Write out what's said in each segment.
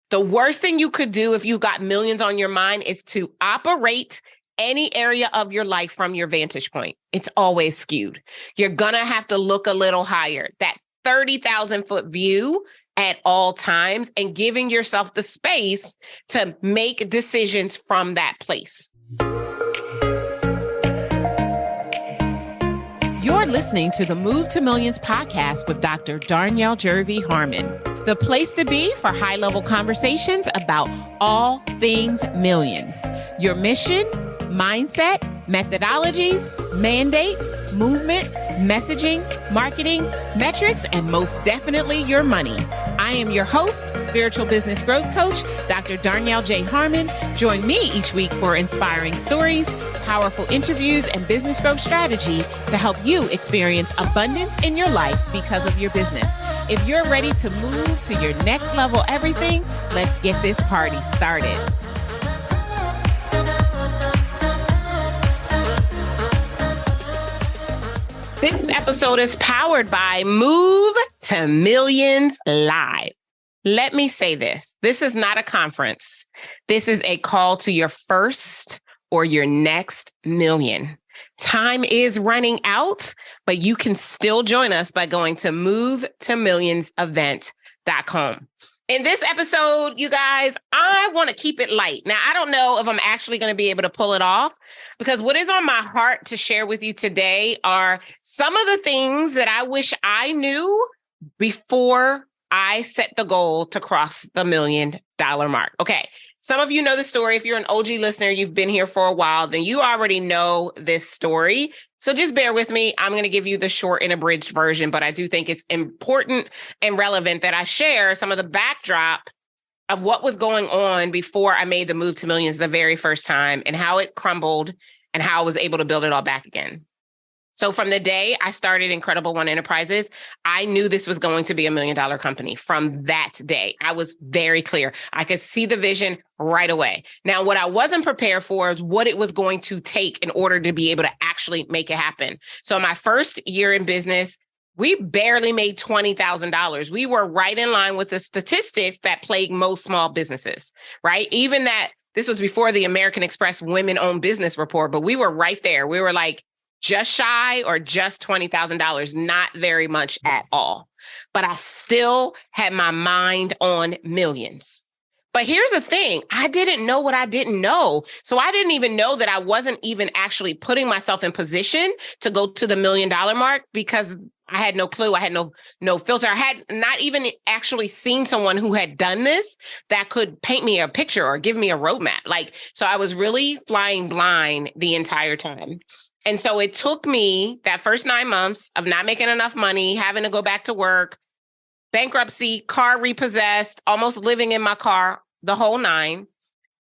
The worst thing you could do if you got millions on your mind is to operate any area of your life from your vantage point. It's always skewed. You're going to have to look a little higher. That 30,000-foot view at all times and giving yourself the space to make decisions from that place. You're listening to the Move to Millions podcast with Dr. Darnyelle Jervey Harmon, the place to be for high-level conversations about all things millions. Your mission, mindset, methodologies, mandate, movement, messaging, marketing, metrics, and most definitely your money. I am your host, spiritual business growth coach, Dr. Darnyelle J. Harmon. Join me each week for inspiring stories, powerful interviews, and business growth strategy to help you experience abundance in your life because of your business. If you're ready to move to your next level everything, let's get this party started. This episode is powered by Move to Millions Live. Let me say this. This is not a conference. This is a call to your first or your next million. Time is running out, but you can still join us by going to movetomillionsevent.com. In this episode, you guys, I want to keep it light. Now, I don't know if I'm actually going to be able to pull it off because what is on my heart to share with you today are some of the things that I wish I knew before I set the goal to cross the $1 million mark. Okay. Some of you know the story. If you're an OG listener, you've been here for a while, then you already know this story. So just bear with me. I'm going to give you the short and abridged version, but I do think it's important and relevant that I share some of the backdrop of what was going on before I made the move to millions the very first time and how it crumbled and how I was able to build it all back again. So from the day I started Incredible One Enterprises, I knew this was going to be $1 million company from that day. I was very clear. I could see the vision right away. Now, what I wasn't prepared for is what it was going to take in order to be able to actually make it happen. So my first year in business, we barely made $20,000. We were right in line with the statistics that plague most small businesses, right? Even that this was before the American Express Women-Owned Business Report, but we were right there. We were like, just shy or just $20,000, not very much at all. But I still had my mind on millions. But here's the thing. I didn't know what I didn't know. So I didn't even know that I wasn't even actually putting myself in position to go to the $1 million mark because I had no clue. I had no filter. I had not even actually seen someone who had done this that could paint me a picture or give me a roadmap. So I was really flying blind the entire time. And so it took me that first 9 months of not making enough money, having to go back to work, bankruptcy, car repossessed, almost living in my car, the whole 9.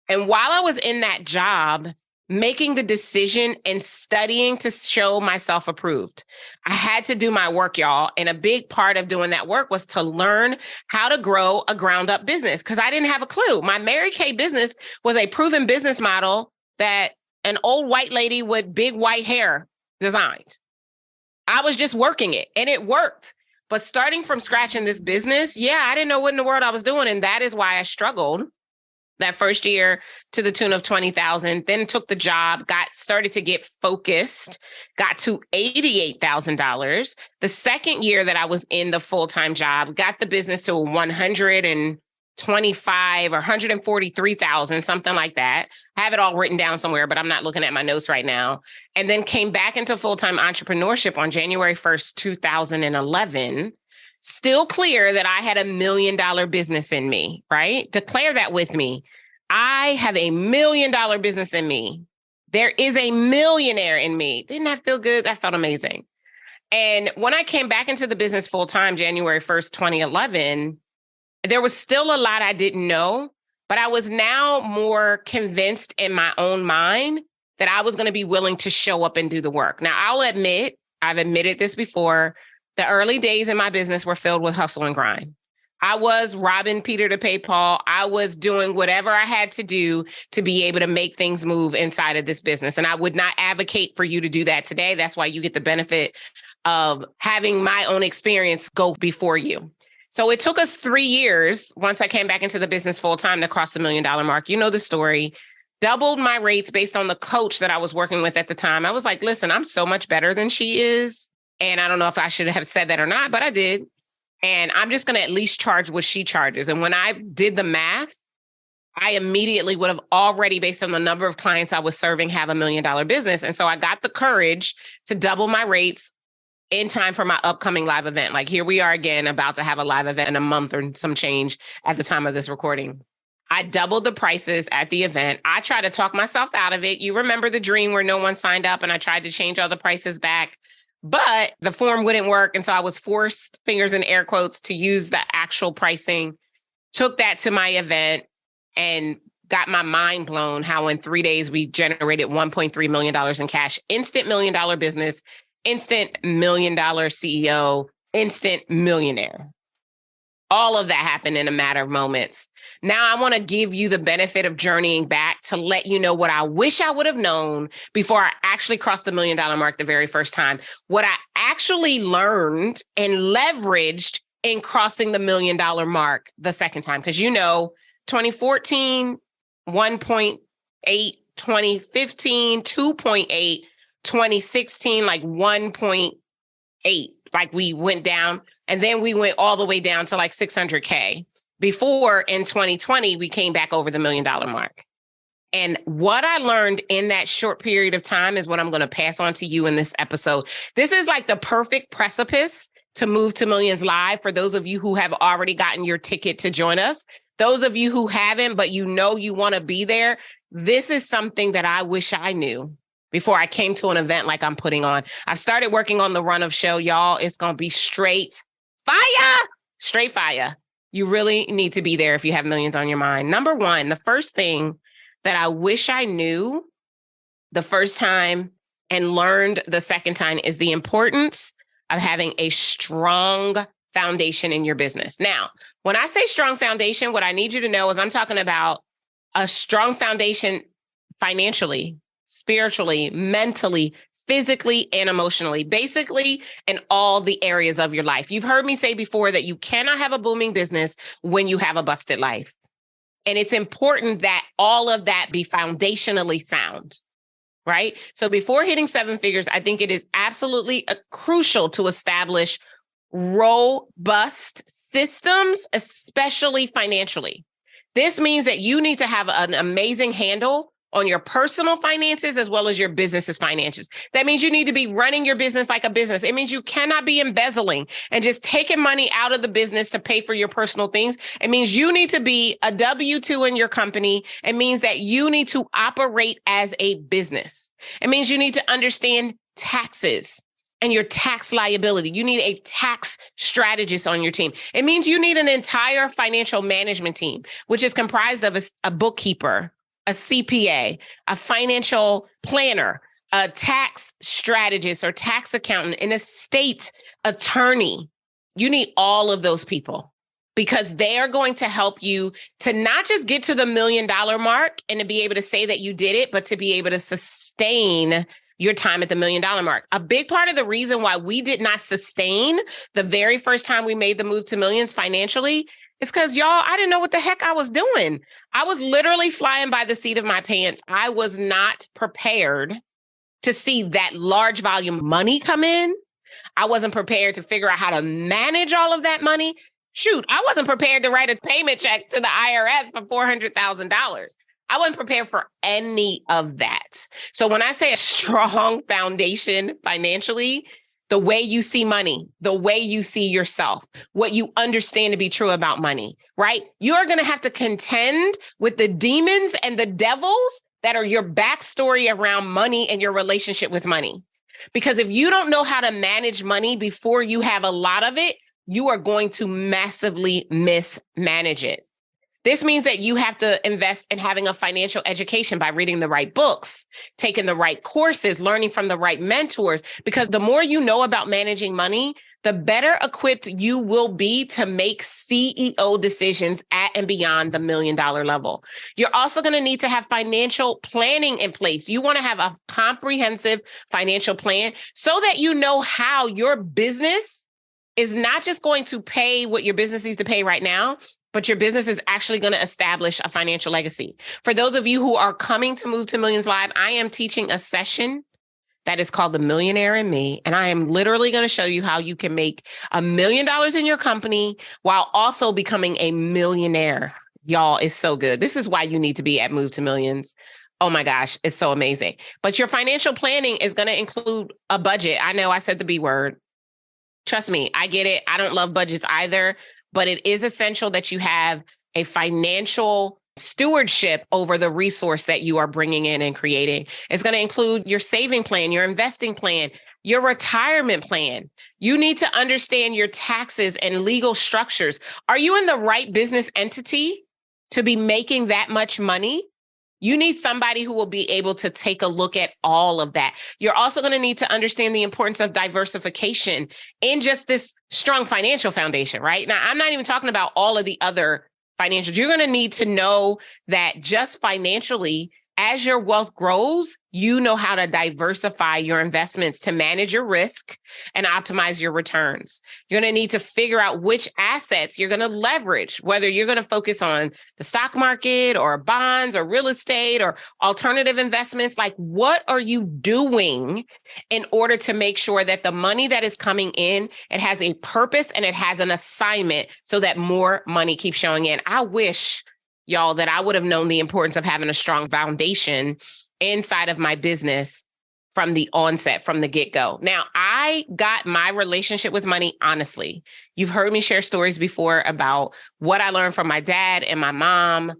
And while I was in that job, making the decision and studying to show myself approved, I had to do my work, y'all. And a big part of doing that work was to learn how to grow a ground up business because I didn't have a clue. My Mary Kay business was a proven business model that an old white lady with big white hair designed. I was just working it and it worked. But starting from scratch in this business, I didn't know what in the world I was doing. And that is why I struggled that first year to the tune of $20,000, then took the job, started to get focused, got to $88,000. The second year that I was in the full-time job, got the business to 125 or 143,000, something like that. I have it all written down somewhere, but I'm not looking at my notes right now. And then came back into full-time entrepreneurship on January 1st, 2011. Still clear that I had $1 million business in me, right? Declare that with me. I have $1 million business in me. There is a millionaire in me. Didn't that feel good? That felt amazing. And when I came back into the business full-time, January 1st, 2011, there was still a lot I didn't know, but I was now more convinced in my own mind that I was going to be willing to show up and do the work. Now, I'll admit, I've admitted this before, the early days in my business were filled with hustle and grind. I was robbing Peter to pay Paul. I was doing whatever I had to do to be able to make things move inside of this business. And I would not advocate for you to do that today. That's why you get the benefit of having my own experience go before you. So it took us 3 years once I came back into the business full time to cross the $1 million mark. You know the story. Doubled my rates based on the coach that I was working with at the time. I was like, listen, I'm so much better than she is. And I don't know if I should have said that or not, but I did. And I'm just going to at least charge what she charges. And when I did the math, I immediately would have already, based on the number of clients I was serving, have $1 million business. And so I got the courage to double my rates in time for my upcoming live event. Like here we are again, about to have a live event in a month or some change at the time of this recording. I doubled the prices at the event. I tried to talk myself out of it. You remember the dream where no one signed up and I tried to change all the prices back, but the form wouldn't work. And so I was forced, fingers in air quotes, to use the actual pricing, took that to my event and got my mind blown how in 3 days we generated $1.3 million in cash, instant $1 million business, instant $1 million CEO, instant millionaire. All of that happened in a matter of moments. Now I want to give you the benefit of journeying back to let you know what I wish I would have known before I actually crossed the $1 million mark the very first time. What I actually learned and leveraged in crossing the $1 million mark the second time. Because 2014, 1.8, 2015, 2.8, 2016, like 1.8. Like we went down and then we went all the way down to like 600K before in 2020, we came back over the $1 million mark. And what I learned in that short period of time is what I'm going to pass on to you in this episode. This is like the perfect precipice to move to millions live for those of you who have already gotten your ticket to join us. Those of you who haven't, but you want to be there. This is something that I wish I knew before I came to an event like I'm putting on. I've started working on the run of show, y'all. It's going to be straight fire. You really need to be there if you have millions on your mind. Number one, the first thing that I wish I knew the first time and learned the second time is the importance of having a strong foundation in your business. Now, when I say strong foundation, what I need you to know is I'm talking about a strong foundation financially, spiritually, mentally, physically, and emotionally, basically in all the areas of your life. You've heard me say before that you cannot have a booming business when you have a busted life. And it's important that all of that be foundationally sound, right? So before hitting 7 figures, I think it is absolutely crucial to establish robust systems, especially financially. This means that you need to have an amazing handle on your personal finances as well as your business's finances. That means you need to be running your business like a business. It means you cannot be embezzling and just taking money out of the business to pay for your personal things. It means you need to be a W-2 in your company. It means that you need to operate as a business. It means you need to understand taxes and your tax liability. You need a tax strategist on your team. It means you need an entire financial management team, which is comprised of a bookkeeper, a CPA, a financial planner, a tax strategist or tax accountant, an estate attorney. You need all of those people because they are going to help you to not just get to the $1 million mark and to be able to say that you did it, but to be able to sustain your time at the $1 million mark. A big part of the reason why we did not sustain the very first time we made the move to millions financially is because, y'all, I didn't know what the heck I was doing. I was literally flying by the seat of my pants. I was not prepared to see that large volume money come in. I wasn't prepared to figure out how to manage all of that money. Shoot, I wasn't prepared to write a payment check to the IRS for $400,000. I wasn't prepared for any of that. So when I say a strong foundation financially, the way you see money, the way you see yourself, what you understand to be true about money, right? You're going to have to contend with the demons and the devils that are your backstory around money and your relationship with money. Because if you don't know how to manage money before you have a lot of it, you are going to massively mismanage it. This means that you have to invest in having a financial education by reading the right books, taking the right courses, learning from the right mentors, because the more you know about managing money, the better equipped you will be to make CEO decisions at and beyond the $1 million level. You're also going to need to have financial planning in place. You want to have a comprehensive financial plan so that you know how your business is not just going to pay what your business needs to pay right now, but your business is actually going to establish a financial legacy. For those of you who are coming to Move to Millions Live, I am teaching a session that is called The Millionaire in Me. And I am literally going to show you how you can make $1 million in your company while also becoming a millionaire. Y'all, it's so good. This is why you need to be at Move to Millions. Oh my gosh, it's so amazing. But your financial planning is going to include a budget. I know I said the B word. Trust me, I get it. I don't love budgets either, but it is essential that you have a financial stewardship over the resource that you are bringing in and creating. It's going to include your saving plan, your investing plan, your retirement plan. You need to understand your taxes and legal structures. Are you in the right business entity to be making that much money? You need somebody who will be able to take a look at all of that. You're also going to need to understand the importance of diversification in just this strong financial foundation, right? Now, I'm not even talking about all of the other financials. You're going to need to know that just financially, as your wealth grows, you know how to diversify your investments to manage your risk and optimize your returns. You're going to need to figure out which assets you're going to leverage, whether you're going to focus on the stock market or bonds or real estate or alternative investments. Like, what are you doing in order to make sure that the money that is coming in, it has a purpose and it has an assignment so that more money keeps showing in? I wish, y'all, that I would have known the importance of having a strong foundation inside of my business from the onset, from the get-go. Now, I got my relationship with money, honestly. You've heard me share stories before about what I learned from my dad and my mom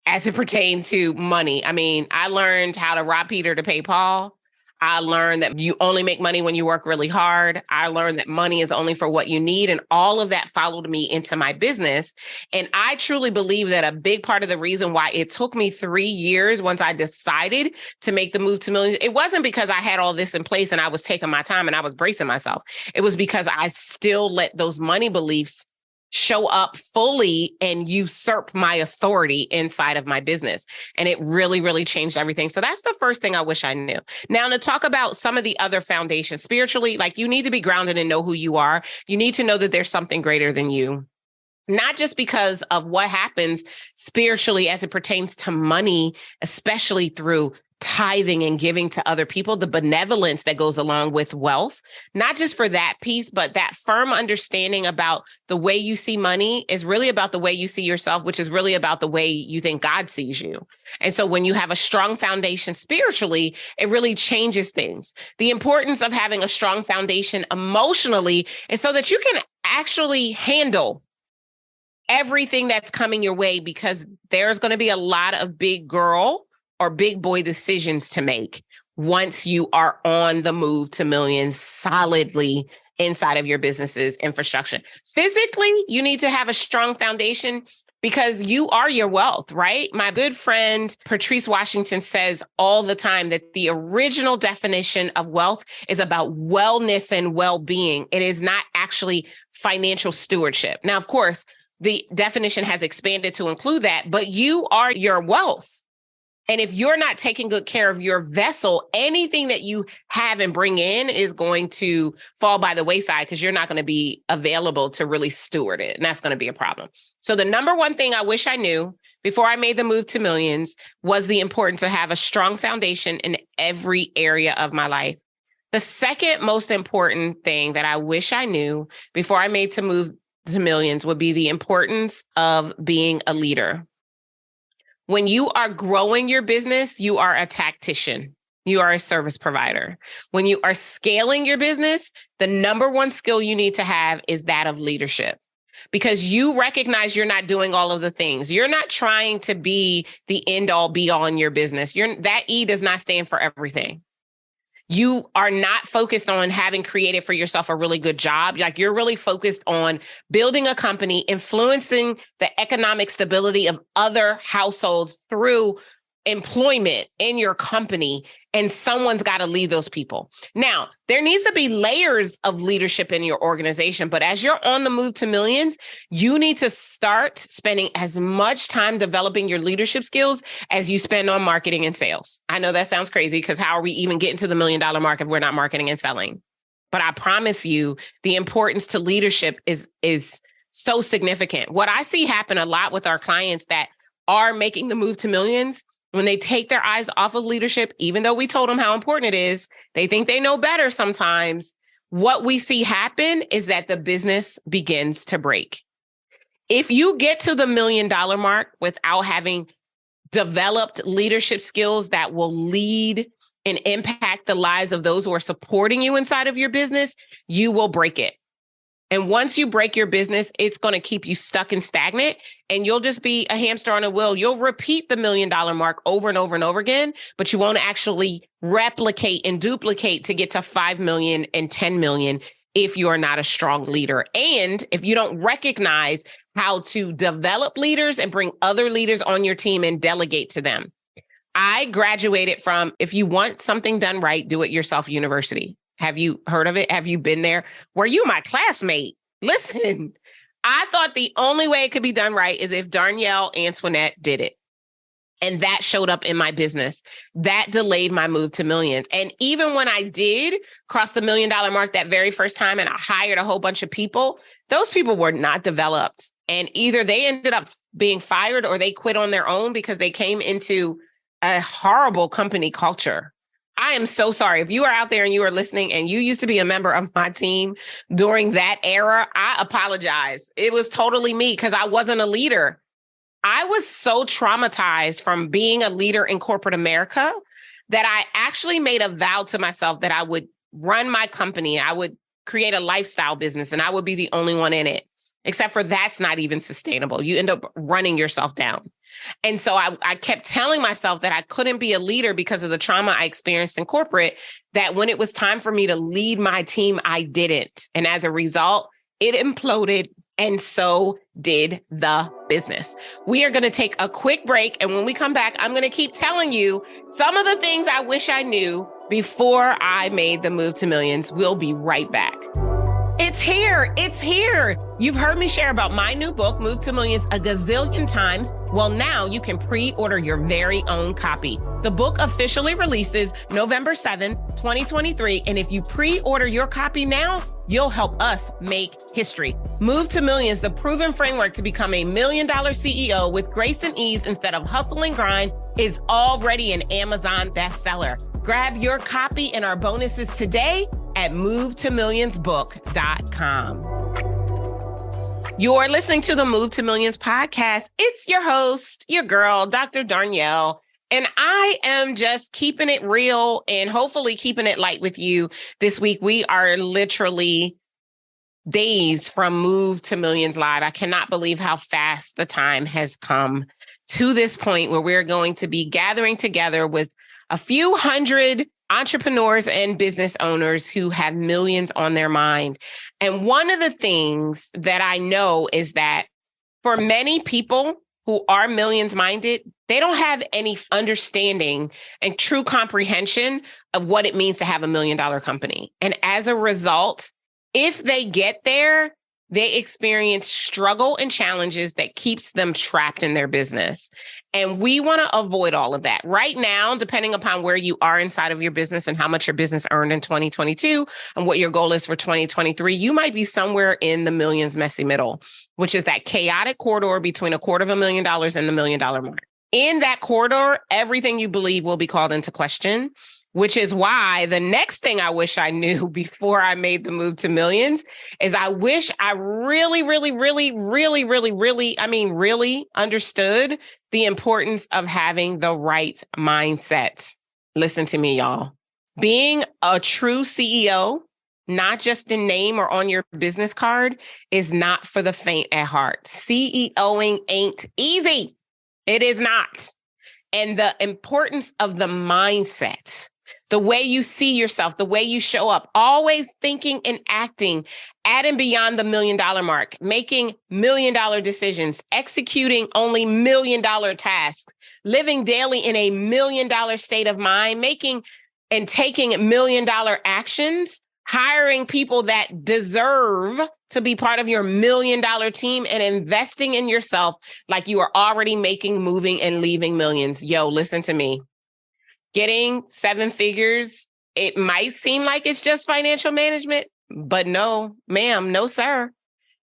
as it pertained to money. I mean, I learned how to rob Peter to pay Paul. I learned that you only make money when you work really hard. I learned that money is only for what you need. And all of that followed me into my business. And I truly believe that a big part of the reason why it took me 3 years once I decided to make the move to millions, it wasn't because I had all this in place and I was taking my time and I was bracing myself. It was because I still let those money beliefs show up fully and usurp my authority inside of my business. And it really, really changed everything. So that's the first thing I wish I knew. Now, to talk about some of the other foundations spiritually, like, you need to be grounded and know who you are. You need to know that there's something greater than you. Not just because of what happens spiritually as it pertains to money, especially through tithing and giving to other people, the benevolence that goes along with wealth, not just for that piece, but that firm understanding about the way you see money is really about the way you see yourself, which is really about the way you think God sees you. And so when you have a strong foundation spiritually, it really changes things. The importance of having a strong foundation emotionally is so that you can actually handle everything that's coming your way, because there's going to be a lot of big girl or big boy decisions to make once you are on the move to millions solidly inside of your business's infrastructure. Physically, you need to have a strong foundation because you are your wealth, right? My good friend, Patrice Washington, says all the time that the original definition of wealth is about wellness and well-being. It is not actually financial stewardship. Now, of course, the definition has expanded to include that, but you are your wealth. And if you're not taking good care of your vessel, anything that you have and bring in is going to fall by the wayside because you're not going to be available to really steward it. And that's going to be a problem. So the number one thing I wish I knew before I made the move to millions was the importance to have a strong foundation in every area of my life. The second most important thing that I wish I knew before I made to move to millions would be the importance of being a leader. When you are growing your business, you are a tactician. You are a service provider. When you are scaling your business, the number one skill you need to have is that of leadership, because you recognize you're not doing all of the things. You're not trying to be the end all be all in your business. That E does not stand for everything. You are not focused on having created for yourself a really good job. Like, you're really focused on building a company, influencing the economic stability of other households through employment in your company, and someone's got to lead those people. Now, there needs to be layers of leadership in your organization, but as you're on the move to millions, you need to start spending as much time developing your leadership skills as you spend on marketing and sales. I know that sounds crazy, because how are we even getting to the $1 million mark if we're not marketing and selling? But I promise you, the importance to leadership is so significant. What I see happen a lot with our clients that are making the move to millions, when they take their eyes off of leadership, even though we told them how important it is, they think they know better sometimes. What we see happen is that the business begins to break. If you get to the $1 million mark without having developed leadership skills that will lead and impact the lives of those who are supporting you inside of your business, you will break it. And once you break your business, it's going to keep you stuck and stagnant, and you'll just be a hamster on a wheel. You'll repeat the $1 million mark over and over and over again, but you won't actually replicate and duplicate to get to 5 million and 10 million if you are not a strong leader. And if you don't recognize how to develop leaders and bring other leaders on your team and delegate to them. I graduated from, if you want something done right, do it yourself university. Have you heard of it? Have you been there? Were you my classmate? Listen, I thought the only way it could be done right is if Darnyelle Antoinette did it. And that showed up in my business. That delayed my move to millions. And even when I did cross the $1 million mark that very first time and I hired a whole bunch of people, those people were not developed. And either they ended up being fired or they quit on their own because they came into a horrible company culture. I am so sorry. If you are out there and you are listening and you used to be a member of my team during that era, I apologize. It was totally me because I wasn't a leader. I was so traumatized from being a leader in corporate America that I actually made a vow to myself that I would run my company. I would create a lifestyle business and I would be the only one in it, except for that's not even sustainable. You end up running yourself down. And so I kept telling myself that I couldn't be a leader because of the trauma I experienced in corporate, that when it was time for me to lead my team, I didn't. And as a result, it imploded. And so did the business. We are going to take a quick break. And when we come back, I'm going to keep telling you some of the things I wish I knew before I made the move to millions. We'll be right back. It's here. It's here. You've heard me share about my new book, Move to Millions, a gazillion times. Well, now you can pre-order your very own copy. The book officially releases November 7th, 2023. And if you pre-order your copy now, you'll help us make history. Move to Millions, the proven framework to become a $1 million CEO with grace and ease instead of hustle and grind, is already an Amazon bestseller. Grab your copy and our bonuses today at movetomillionsbook.com. You're listening to the Move to Millions podcast. It's your host, your girl, Dr. Darnyelle. And I am just keeping it real and hopefully keeping it light with you this week. We are literally days from Move to Millions Live. I cannot believe how fast the time has come to this point where we're going to be gathering together with a few hundred entrepreneurs and business owners who have millions on their mind. And one of the things that I know is that for many people who are millions minded, they don't have any understanding and true comprehension of what it means to have $1 million company. And as a result, if they get there, they experience struggle and challenges that keeps them trapped in their business. And we want to avoid all of that. Right now, depending upon where you are inside of your business and how much your business earned in 2022 and what your goal is for 2023, you might be somewhere in the millions messy middle, which is that chaotic corridor between $250,000 and the $1 million mark. In that corridor, everything you believe will be called into question, which is why the next thing I wish I knew before I made the move to millions is I wish I really understood the importance of having the right mindset. Listen to me, y'all. Being a true CEO, not just in name or on your business card, is not for the faint at heart. CEOing ain't easy. It is not. And the importance of the mindset, the way you see yourself, the way you show up, always thinking and acting at and beyond the $1 million mark, making $1 million decisions, executing only $1 million tasks, living daily in a $1 million state of mind, making and taking $1 million actions, hiring people that deserve to be part of your $1 million team, and investing in yourself like you are already making, moving, and leaving millions. Yo, listen to me. Getting 7 figures it might seem like it's just financial management, but no, ma'am, no, sir.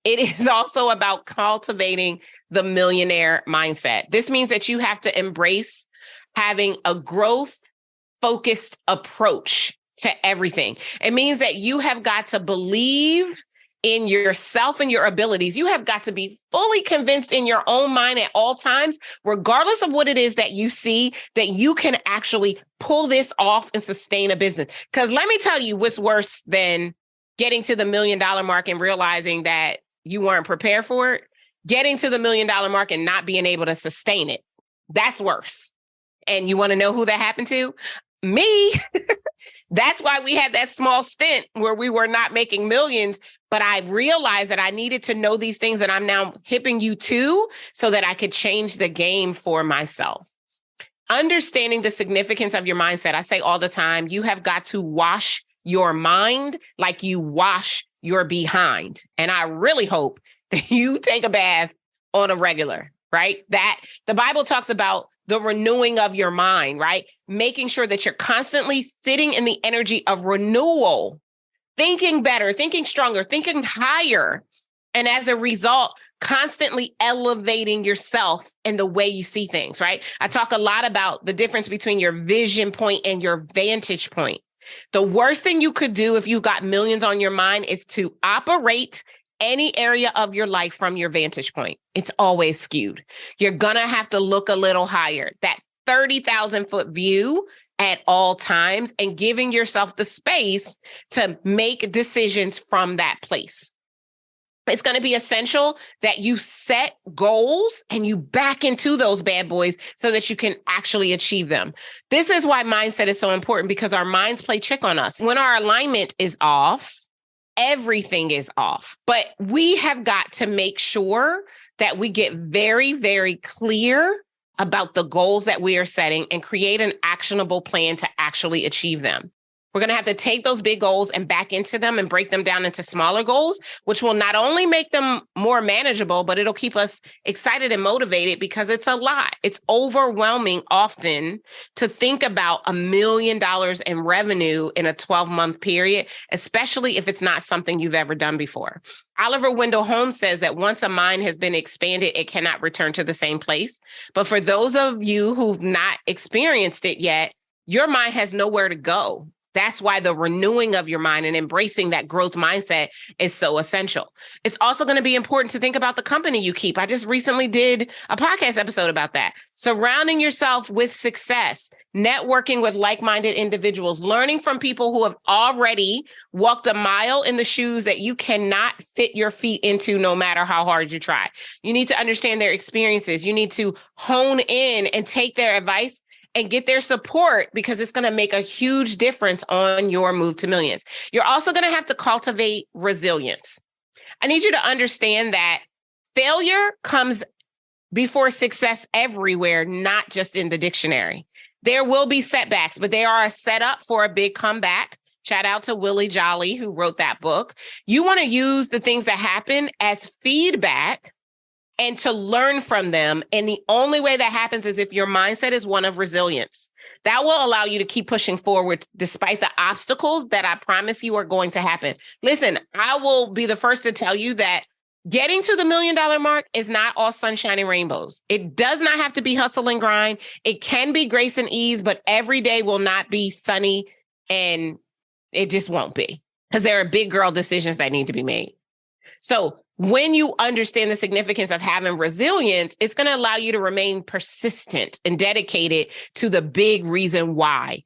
It is also about cultivating the millionaire mindset. This means that you have to embrace having a growth-focused approach to everything. It means that you have got to believe in yourself and your abilities. You have got to be fully convinced in your own mind at all times, regardless of what it is that you see, that you can actually pull this off and sustain a business. Because let me tell you what's worse than getting to the $1 million mark and realizing that you weren't prepared for it. Getting to the $1 million mark and not being able to sustain it. That's worse. And you want to know who that happened to? Me. That's why we had that small stint where we were not making millions, but I realized that I needed to know these things that I'm now hipping you to so that I could change the game for myself. Understanding the significance of your mindset. I say all the time, you have got to wash your mind like you wash your behind. And I really hope that you take a bath on a regular, right? That the Bible talks about the renewing of your mind, right? Making sure that you're constantly sitting in the energy of renewal, thinking better, thinking stronger, thinking higher. And as a result, constantly elevating yourself in the way you see things, right? I talk a lot about the difference between your vision point and your vantage point. The worst thing you could do if you got millions on your mind is to operate any area of your life from your vantage point. It's always skewed. You're going to have to look a little higher, that 30,000 foot view at all times, and giving yourself the space to make decisions from that place. It's going to be essential that you set goals and you back into those bad boys so that you can actually achieve them. This is why mindset is so important, because our minds play trick on us. When our alignment is off, everything is off. But we have got to make sure that we get very, very clear about the goals that we are setting and create an actionable plan to actually achieve them. We're going to have to take those big goals and back into them and break them down into smaller goals, which will not only make them more manageable, but it'll keep us excited and motivated, because it's a lot. It's overwhelming often to think about $1 million in revenue in a 12-month period, especially if it's not something you've ever done before. Oliver Wendell Holmes says that once a mind has been expanded, it cannot return to the same place. But for those of you who've not experienced it yet, your mind has nowhere to go. That's why the renewing of your mind and embracing that growth mindset is so essential. It's also going to be important to think about the company you keep. I just recently did a podcast episode about that. Surrounding yourself with success, networking with like-minded individuals, learning from people who have already walked a mile in the shoes that you cannot fit your feet into no matter how hard you try. You need to understand their experiences. You need to hone in and take their advice and get their support, because it's going to make a huge difference on your move to millions. You're also going to have to cultivate resilience. I need you to understand that failure comes before success everywhere, not just in the dictionary. There will be setbacks, but they are a setup for a big comeback. Shout out to Willie Jolly, who wrote that book. You want to use the things that happen as feedback and to learn from them. And the only way that happens is if your mindset is one of resilience. That will allow you to keep pushing forward despite the obstacles that I promise you are going to happen. Listen, I will be the first to tell you that getting to the $1 million mark is not all sunshine and rainbows. It does not have to be hustle and grind. It can be grace and ease, but every day will not be sunny, and it just won't be, because there are big girl decisions that need to be made. So when you understand the significance of having resilience, it's going to allow you to remain persistent and dedicated to the big reason why.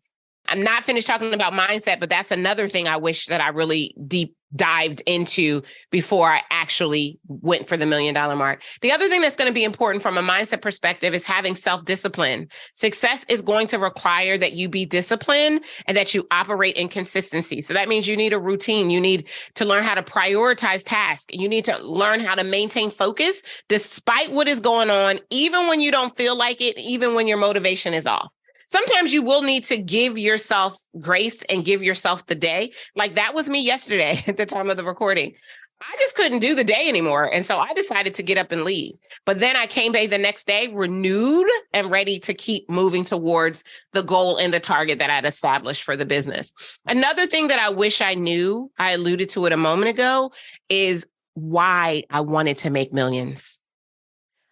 I'm not finished talking about mindset, but that's another thing I wish that I really deep dived into before I actually went for the $1 million mark. The other thing that's going to be important from a mindset perspective is having self-discipline. Success is going to require that you be disciplined and that you operate in consistency. So that means you need a routine. You need to learn how to prioritize tasks. You need to learn how to maintain focus despite what is going on, even when you don't feel like it, even when your motivation is off. Sometimes you will need to give yourself grace and give yourself the day. Like that was me yesterday at the time of the recording. I just couldn't do the day anymore. And so I decided to get up and leave. But then I came back the next day renewed and ready to keep moving towards the goal and the target that I'd established for the business. Another thing that I wish I knew, I alluded to it a moment ago, is why I wanted to make millions.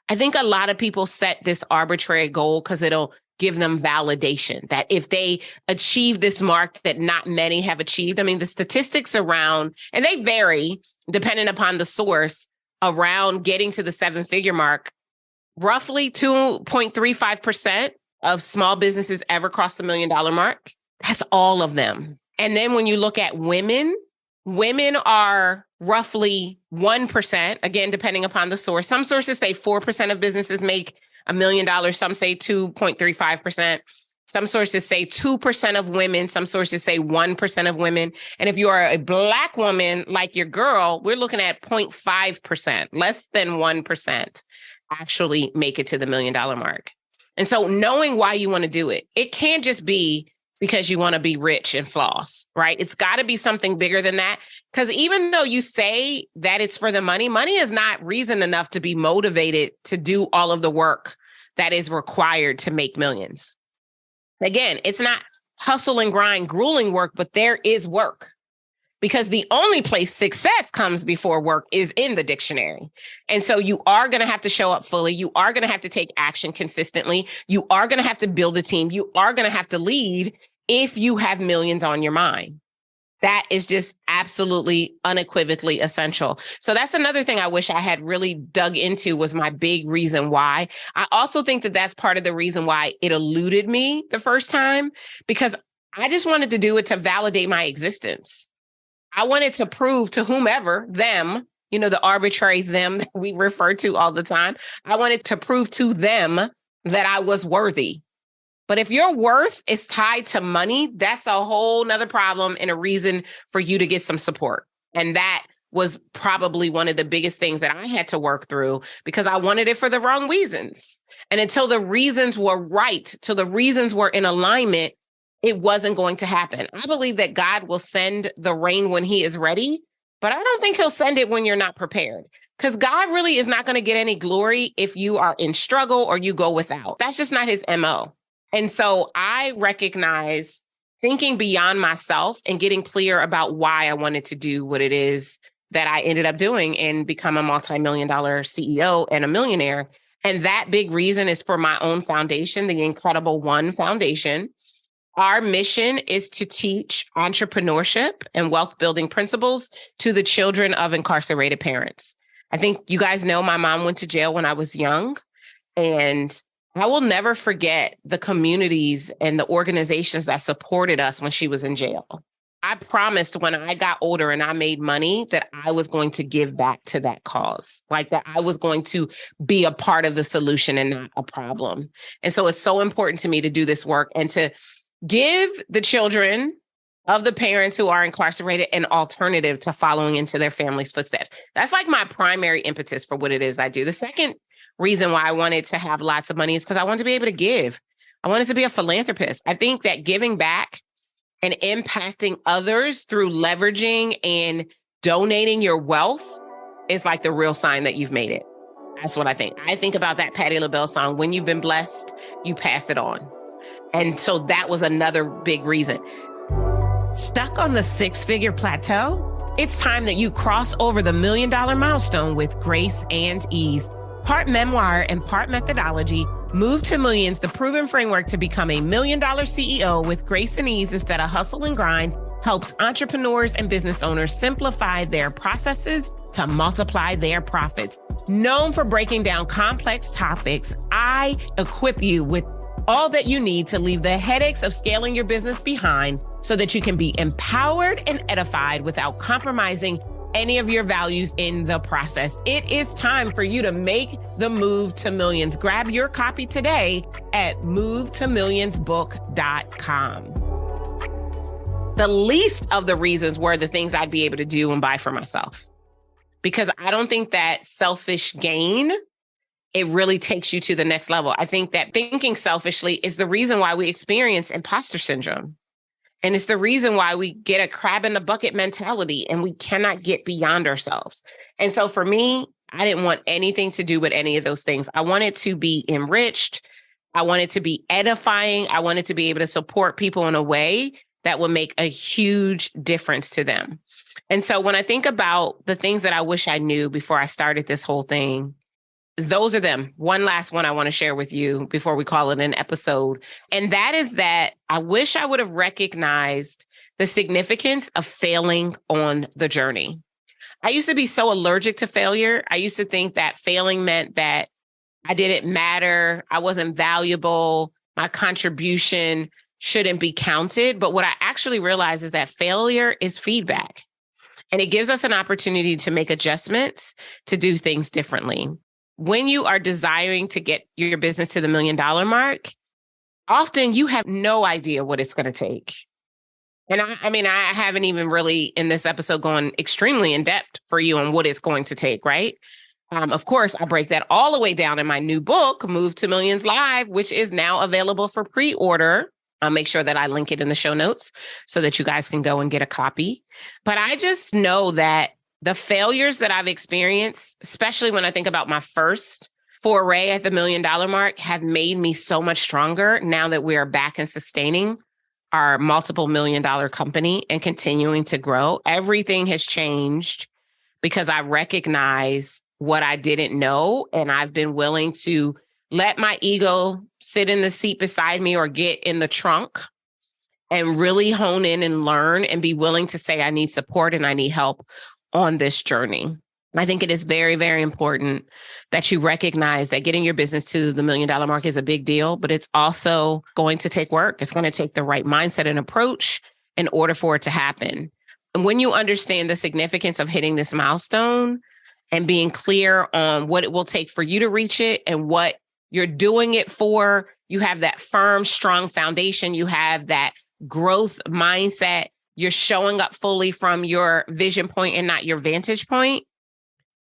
I think a lot of people set this arbitrary goal because it'll give them validation that if they achieve this mark that not many have achieved. I mean, the statistics around, and they vary depending upon the source, around getting to the 7-figure mark, roughly 2.35% of small businesses ever cross the $1 million mark. That's all of them. And then when you look at women are roughly 1%, again, depending upon the source. Some sources say 4% of businesses make $1 million. Some say 2.35%. Some sources say 2% of women. Some sources say 1% of women. And if you are a Black woman like your girl, we're looking at 0.5%, less than 1% actually make it to the $1 million mark. And so knowing why you want to do it, it can't just be because you want to be rich and floss, right? It's got to be something bigger than that. Because even though you say that it's for the money, money is not reason enough to be motivated to do all of the work that is required to make millions. Again, it's not hustle and grind, grueling work, but there is work. Because the only place success comes before work is in the dictionary. And so you are going to have to show up fully. You are going to have to take action consistently. You are going to have to build a team. You are going to have to lead if you have millions on your mind. That is just absolutely unequivocally essential. So that's another thing I wish I had really dug into, was my big reason why. I also think that that's part of the reason why it eluded me the first time, because I just wanted to do it to validate my existence. I wanted to prove to whomever, them, the arbitrary them that we refer to all the time. I wanted to prove to them that I was worthy. But if your worth is tied to money, that's a whole nother problem and a reason for you to get some support. And that was probably one of the biggest things that I had to work through, because I wanted it for the wrong reasons. And until the reasons were right, till the reasons were in alignment, it wasn't going to happen. I believe that God will send the rain when he is ready, but I don't think he'll send it when you're not prepared, because God really is not going to get any glory if you are in struggle or you go without. That's just not his MO. And so I recognize thinking beyond myself and getting clear about why I wanted to do what it is that I ended up doing and become a multi-million-dollar CEO and a millionaire. And that big reason is for my own foundation, the Incredible One Foundation. Our mission is to teach entrepreneurship and wealth building principles to the children of incarcerated parents. I think you guys know my mom went to jail when I was young, and I will never forget the communities and the organizations that supported us when she was in jail. I promised when I got older and I made money that I was going to give back to that cause, like that I was going to be a part of the solution and not a problem. And so it's so important to me to do this work and to give the children of the parents who are incarcerated an alternative to following into their family's footsteps. That's like my primary impetus for what it is I do. The second reason why I wanted to have lots of money is because I wanted to be able to give. I wanted to be a philanthropist. I think that giving back and impacting others through leveraging and donating your wealth is like the real sign that you've made it. That's what I think. I think about that Patti LaBelle song, when you've been blessed, you pass it on. And so that was another big reason. Stuck on the 6-figure plateau? It's time that you cross over the $1 million milestone with grace and ease. Part memoir and part methodology, Move to Millions, the proven framework to become a $1 million CEO with grace and ease instead of hustle and grind, helps entrepreneurs and business owners simplify their processes to multiply their profits. Known for breaking down complex topics, I equip you with all that you need to leave the headaches of scaling your business behind so that you can be empowered and edified without compromising any of your values in the process. It is time for you to make the move to millions. Grab your copy today at movetomillionsbook.com. The least of the reasons were the things I'd be able to do and buy for myself, because I don't think that selfish gain, it really takes you to the next level. I think that thinking selfishly is the reason why we experience imposter syndrome. And it's the reason why we get a crab in the bucket mentality and we cannot get beyond ourselves. And so for me, I didn't want anything to do with any of those things. I wanted to be enriched. I wanted to be edifying. I wanted to be able to support people in a way that would make a huge difference to them. And so when I think about the things that I wish I knew before I started this whole thing, those are them. One last one I want to share with you before we call it an episode. And that is that I wish I would have recognized the significance of failing on the journey. I used to be so allergic to failure. I used to think that failing meant that I didn't matter. I wasn't valuable. My contribution shouldn't be counted. But what I actually realized is that failure is feedback. And it gives us an opportunity to make adjustments, to do things differently. When you are desiring to get your business to the $1 million mark, often you have no idea what it's going to take. And I haven't even really in this episode gone extremely in depth for you on what it's going to take, right? Of course, I break that all the way down in my new book, Move to Millions Live, which is now available for pre-order. I'll make sure that I link it in the show notes so that you guys can go and get a copy. But I just know that the failures that I've experienced, especially when I think about my first foray at the $1 million mark, have made me so much stronger now that we are back and sustaining our multiple $1 million company and continuing to grow. Everything has changed because I recognize what I didn't know, and I've been willing to let my ego sit in the seat beside me or get in the trunk and really hone in and learn and be willing to say I need support and I need help on this journey. I think it is very, very important that you recognize that getting your business to the $1 million mark is a big deal, but it's also going to take work. It's going to take the right mindset and approach in order for it to happen. And when you understand the significance of hitting this milestone and being clear on what it will take for you to reach it and what you're doing it for, you have that firm, strong foundation. You have that growth mindset. You're showing up fully from your vision point and not your vantage point.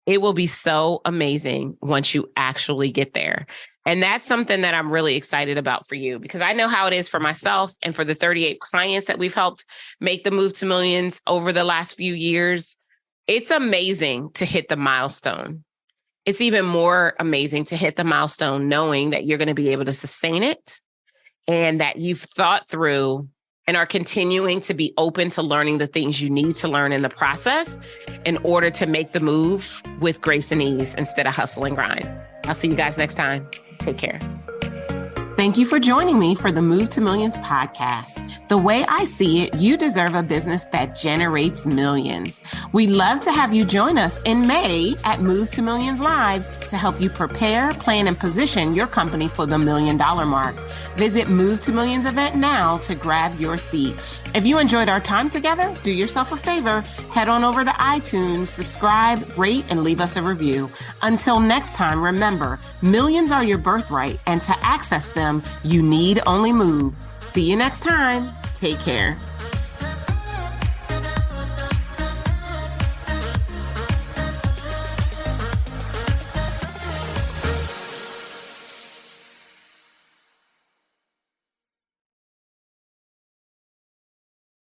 It will be so amazing once you actually get there. And that's something that I'm really excited about for you, because I know how it is for myself and for the 38 clients that we've helped make the move to millions over the last few years. It's amazing to hit the milestone. It's even more amazing to hit the milestone knowing that you're going to be able to sustain it and that you've thought through and are continuing to be open to learning the things you need to learn in the process in order to make the move with grace and ease instead of hustle and grind. I'll see you guys next time. Take care. Thank you for joining me for the Move to Millions podcast. The way I see it, you deserve a business that generates millions. We'd love to have you join us in May at Move to Millions Live to help you prepare, plan, and position your company for the $1 million mark. Visit Move to Millions event now to grab your seat. If you enjoyed our time together, do yourself a favor, head on over to iTunes, subscribe, rate, and leave us a review. Until next time, remember, millions are your birthright, and to access them, you need only move. See you next time. Take care.